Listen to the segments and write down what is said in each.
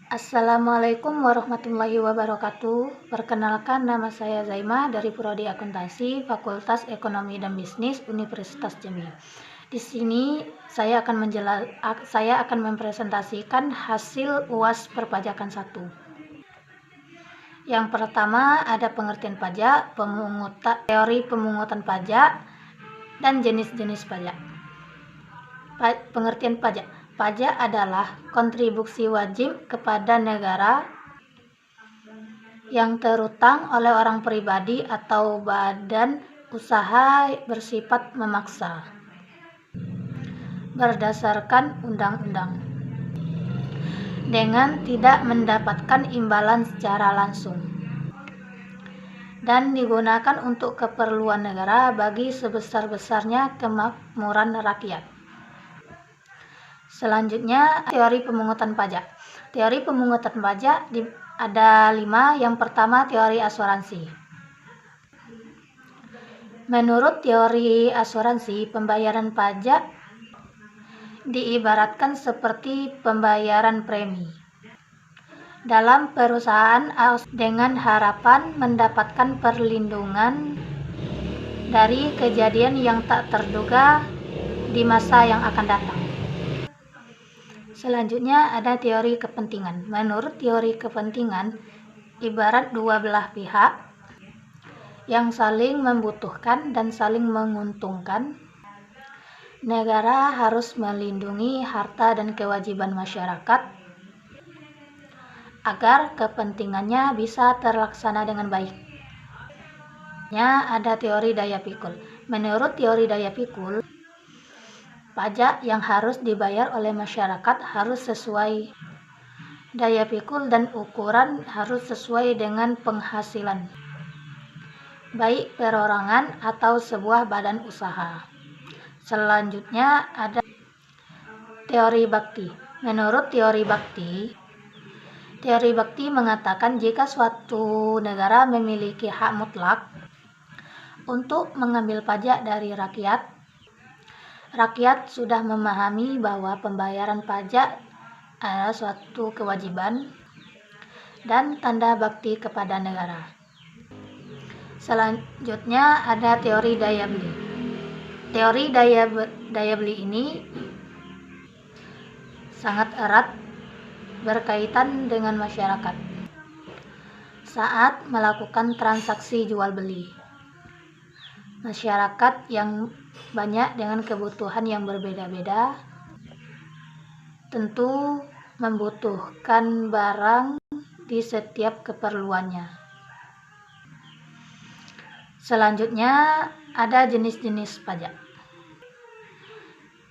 Assalamualaikum warahmatullahi wabarakatuh. Perkenalkan, nama saya Zaima dari Prodi Akuntansi, Fakultas Ekonomi dan Bisnis, Universitas Jambi. Di sini saya akan mempresentasikan hasil UAS Perpajakan 1. Yang pertama ada pengertian pajak, teori pemungutan pajak, dan jenis-jenis pajak. Pengertian pajak. Pajak adalah kontribusi wajib kepada negara yang terutang oleh orang pribadi atau badan usaha bersifat memaksa berdasarkan undang-undang dengan tidak mendapatkan imbalan secara langsung dan digunakan untuk keperluan negara bagi sebesar-besarnya kemakmuran rakyat. Selanjutnya, teori pemungutan pajak. Teori pemungutan pajak ada 5. Yang pertama, teori asuransi. Menurut teori asuransi, pembayaran pajak diibaratkan seperti pembayaran premi dalam perusahaan dengan harapan mendapatkan perlindungan dari kejadian yang tak terduga di masa yang akan datang. Selanjutnya ada teori kepentingan. Menurut teori kepentingan, ibarat dua belah pihak yang saling membutuhkan dan saling menguntungkan. Negara harus melindungi harta dan kewajiban masyarakat agar kepentingannya bisa terlaksana dengan baik. Ada teori daya pikul. Menurut teori daya pikul, pajak yang harus dibayar oleh masyarakat harus sesuai daya pikul dan ukuran harus sesuai dengan penghasilan, baik perorangan atau sebuah badan usaha. Selanjutnya ada teori bakti. Menurut teori bakti mengatakan jika suatu negara memiliki hak mutlak untuk mengambil pajak dari rakyat sudah memahami bahwa pembayaran pajak adalah suatu kewajiban dan tanda bakti kepada negara. Selanjutnya ada teori daya beli. Teori daya beli ini sangat erat berkaitan dengan masyarakat saat melakukan transaksi jual beli. Masyarakat yang banyak dengan kebutuhan yang berbeda-beda tentu membutuhkan barang di setiap keperluannya. Selanjutnya ada jenis-jenis pajak.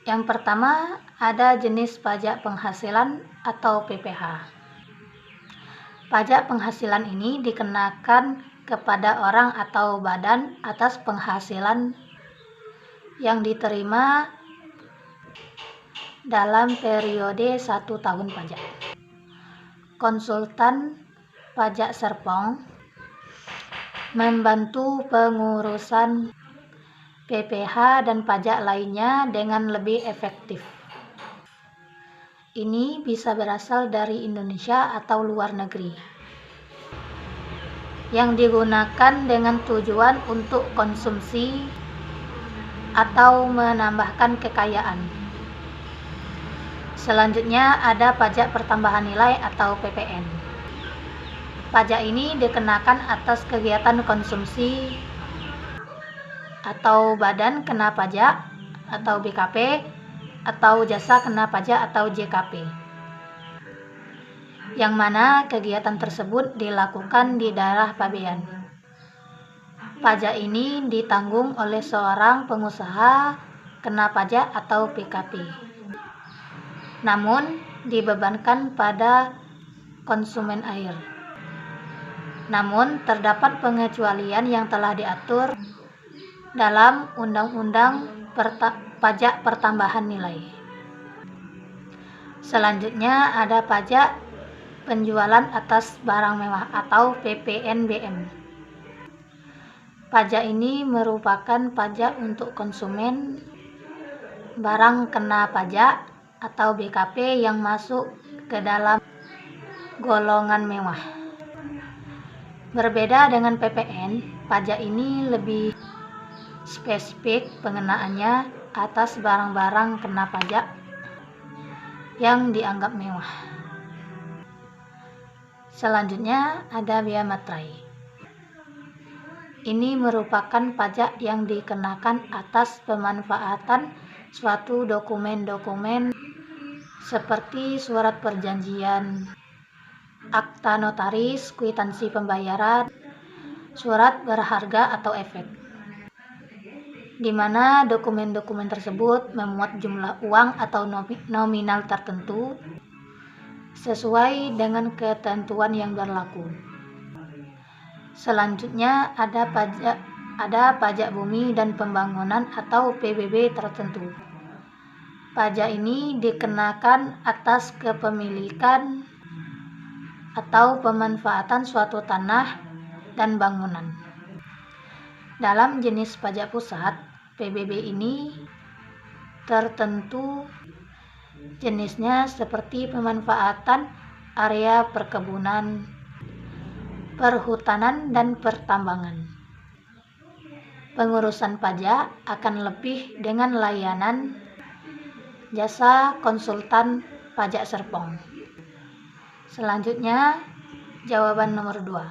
Yang pertama ada jenis pajak penghasilan atau PPH. Pajak penghasilan ini dikenakan kepada orang atau badan atas penghasilan yang diterima dalam periode 1 tahun pajak. Konsultan pajak Serpong membantu pengurusan PPH dan pajak lainnya dengan lebih efektif. Ini bisa berasal dari Indonesia atau luar negeri, yang digunakan dengan tujuan untuk konsumsi atau menambahkan kekayaan. Selanjutnya ada pajak pertambahan nilai atau PPN. Pajak ini dikenakan atas kegiatan konsumsi atau badan kena pajak atau BKP atau jasa kena pajak atau JKP, yang mana kegiatan tersebut dilakukan di daerah pabean. Pajak ini ditanggung oleh seorang pengusaha kena pajak atau PKP, namun dibebankan pada konsumen air. Namun terdapat pengecualian yang telah diatur dalam Undang-Undang Pajak Pertambahan Nilai. Selanjutnya ada pajak penjualan atas barang mewah atau PPNBM. Pajak ini merupakan pajak untuk konsumen barang kena pajak atau BKP yang masuk ke dalam golongan mewah. Berbeda dengan PPN, pajak ini lebih spesifik pengenaannya atas barang-barang kena pajak yang dianggap mewah. Selanjutnya ada bea materai. Ini merupakan pajak yang dikenakan atas pemanfaatan suatu dokumen-dokumen seperti surat perjanjian, akta notaris, kwitansi pembayaran, surat berharga atau efek, di mana dokumen-dokumen tersebut memuat jumlah uang atau nominal tertentu sesuai dengan ketentuan yang berlaku. Selanjutnya ada pajak bumi dan pembangunan atau PBB tertentu. Pajak ini dikenakan atas kepemilikan atau pemanfaatan suatu tanah dan bangunan. Dalam jenis pajak pusat, PBB ini tertentu jenisnya seperti pemanfaatan area perkebunan, perhutanan, dan pertambangan. Pengurusan pajak akan lebih dengan layanan jasa konsultan pajak Serpong. Selanjutnya, jawaban nomor 2.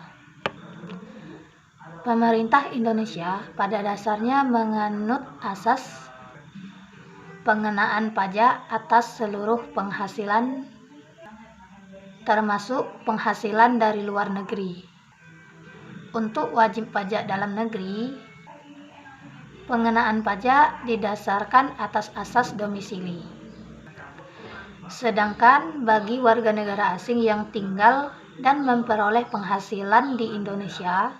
Pemerintah Indonesia pada dasarnya menganut asas pengenaan pajak atas seluruh penghasilan, termasuk penghasilan dari luar negeri. Untuk wajib pajak dalam negeri, pengenaan pajak didasarkan atas asas domisili. Sedangkan bagi warga negara asing yang tinggal dan memperoleh penghasilan di Indonesia,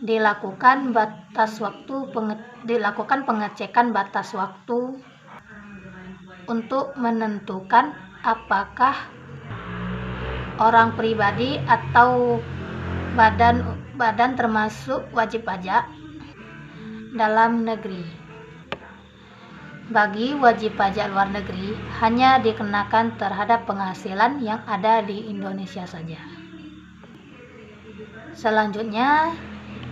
dilakukan pengecekan batas waktu untuk menentukan apakah orang pribadi atau badan termasuk wajib pajak dalam negeri. Bagi wajib pajak luar negeri hanya dikenakan terhadap penghasilan yang ada di Indonesia saja. Selanjutnya,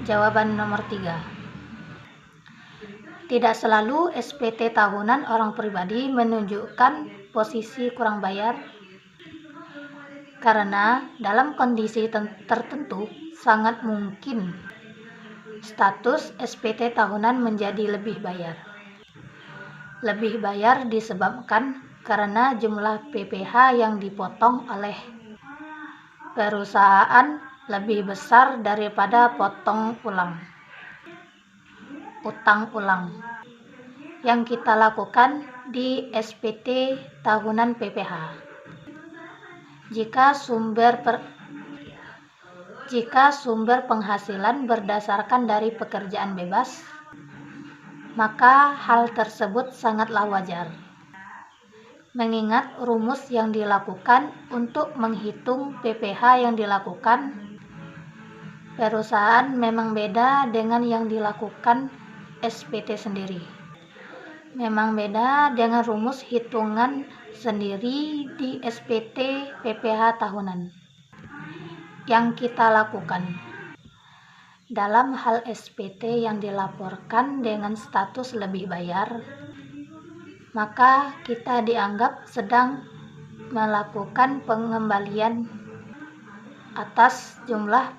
jawaban nomor 3. Tidak selalu SPT tahunan orang pribadi menunjukkan posisi kurang bayar, karena dalam kondisi tertentu sangat mungkin status SPT tahunan menjadi lebih bayar. Lebih bayar disebabkan karena jumlah PPh yang dipotong oleh perusahaan lebih besar daripada utang ulang yang kita lakukan di SPT tahunan PPh. Jika sumber penghasilan berdasarkan dari pekerjaan bebas, maka hal tersebut sangatlah wajar. Mengingat rumus yang dilakukan untuk menghitung PPh yang dilakukan perusahaan memang beda dengan yang dilakukan SPT sendiri. Memang beda dengan rumus hitungan sendiri di SPT PPh tahunan yang kita lakukan. Dalam hal SPT yang dilaporkan dengan status lebih bayar, maka kita dianggap sedang melakukan pengembalian atas jumlah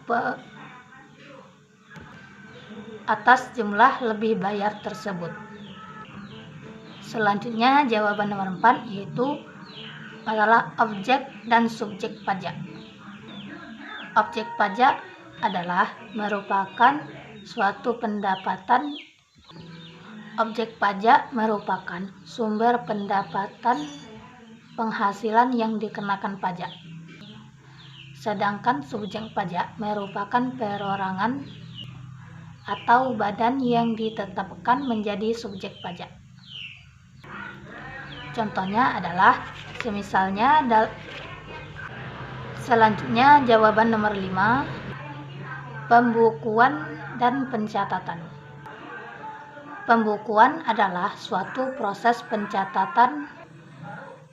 lebih bayar tersebut. Selanjutnya, jawaban nomor 4 yaitu adalah objek dan subjek pajak. Objek pajak adalah merupakan suatu pendapatan. Objek pajak merupakan sumber pendapatan penghasilan yang dikenakan pajak. Sedangkan subjek pajak merupakan perorangan atau badan yang ditetapkan menjadi subjek pajak. Contohnya adalah selanjutnya jawaban nomor 5, pembukuan dan pencatatan. Pembukuan adalah suatu proses pencatatan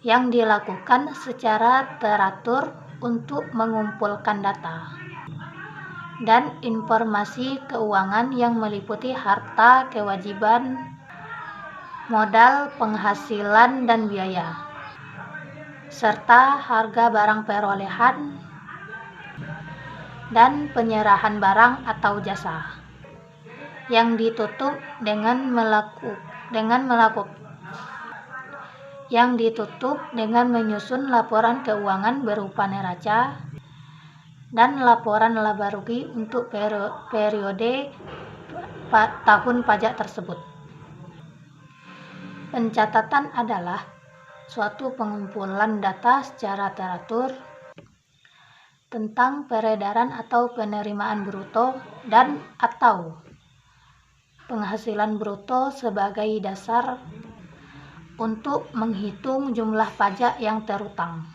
yang dilakukan secara teratur untuk mengumpulkan data dan informasi keuangan yang meliputi harta, kewajiban, modal, penghasilan, dan biaya, serta harga barang perolehan dan penyerahan barang atau jasa yang ditutup dengan menyusun laporan keuangan berupa neraca dan laporan laba rugi untuk periode tahun pajak tersebut. Pencatatan adalah suatu pengumpulan data secara teratur tentang peredaran atau penerimaan bruto dan atau penghasilan bruto sebagai dasar untuk menghitung jumlah pajak yang terutang,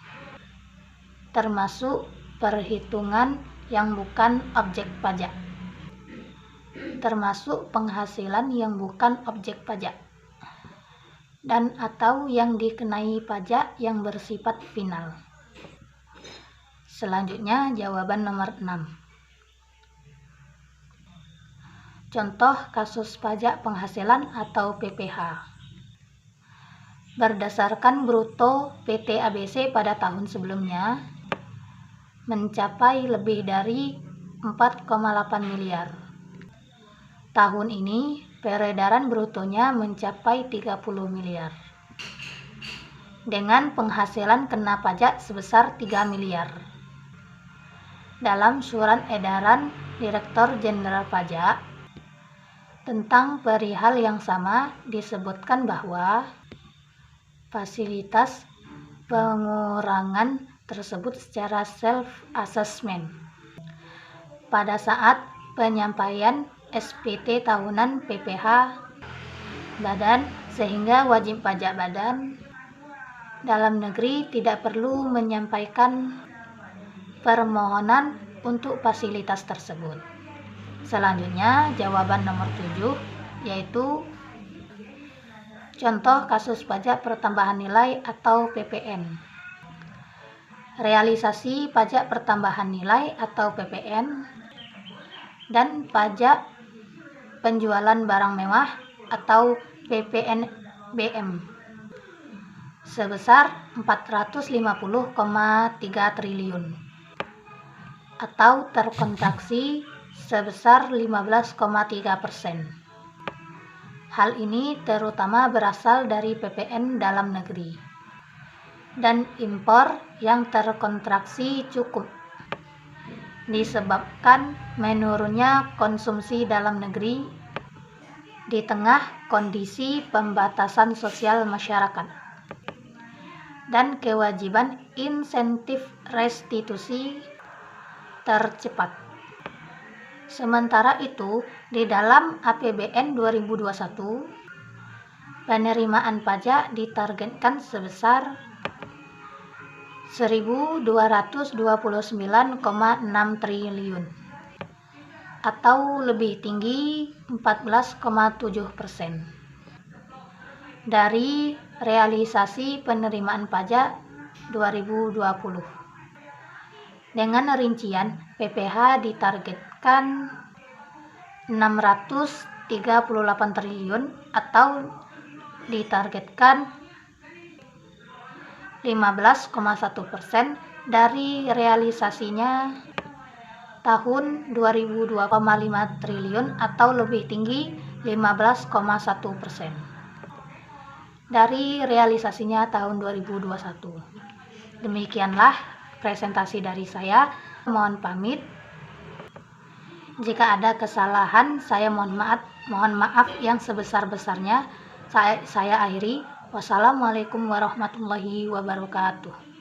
termasuk perhitungan yang bukan objek pajak, termasuk penghasilan yang bukan objek pajak, dan atau yang dikenai pajak yang bersifat final. Selanjutnya, jawaban nomor 6. Contoh kasus pajak penghasilan atau PPh. Berdasarkan bruto PT ABC pada tahun sebelumnya mencapai lebih dari 4,8 miliar. Tahun ini peredaran brutonya mencapai 30 miliar. Dengan penghasilan kena pajak sebesar 3 miliar. Dalam surat edaran Direktur Jenderal Pajak tentang perihal yang sama disebutkan bahwa fasilitas pengurangan tersebut secara self-assessment pada saat penyampaian SPT tahunan PPh badan, sehingga wajib pajak badan dalam negeri tidak perlu menyampaikan permohonan untuk fasilitas tersebut. Selanjutnya, jawaban nomor 7 yaitu contoh kasus pajak pertambahan nilai atau PPN. Realisasi pajak pertambahan nilai atau PPN dan pajak penjualan barang mewah atau PPNBM sebesar 450,3 triliun atau terkontraksi sebesar 15,3%. Hal ini terutama berasal dari PPN dalam negeri dan impor yang terkontraksi cukup disebabkan menurunnya konsumsi dalam negeri di tengah kondisi pembatasan sosial masyarakat dan kewajiban insentif restitusi tercepat. Sementara itu, di dalam APBN 2021, penerimaan pajak ditargetkan sebesar 1.229,6 triliun atau lebih tinggi 14,7% dari realisasi penerimaan pajak 2020. Dengan rincian, PPh ditargetkan 638 triliun atau ditargetkan 15,1% dari realisasinya tahun 2002,5 triliun atau lebih tinggi 15,1% dari realisasinya tahun 2021. Demikianlah presentasi dari saya. Mohon pamit. Jika ada kesalahan, saya mohon maaf yang sebesar-besarnya. Saya akhiri. Wassalamualaikum warahmatullahi wabarakatuh.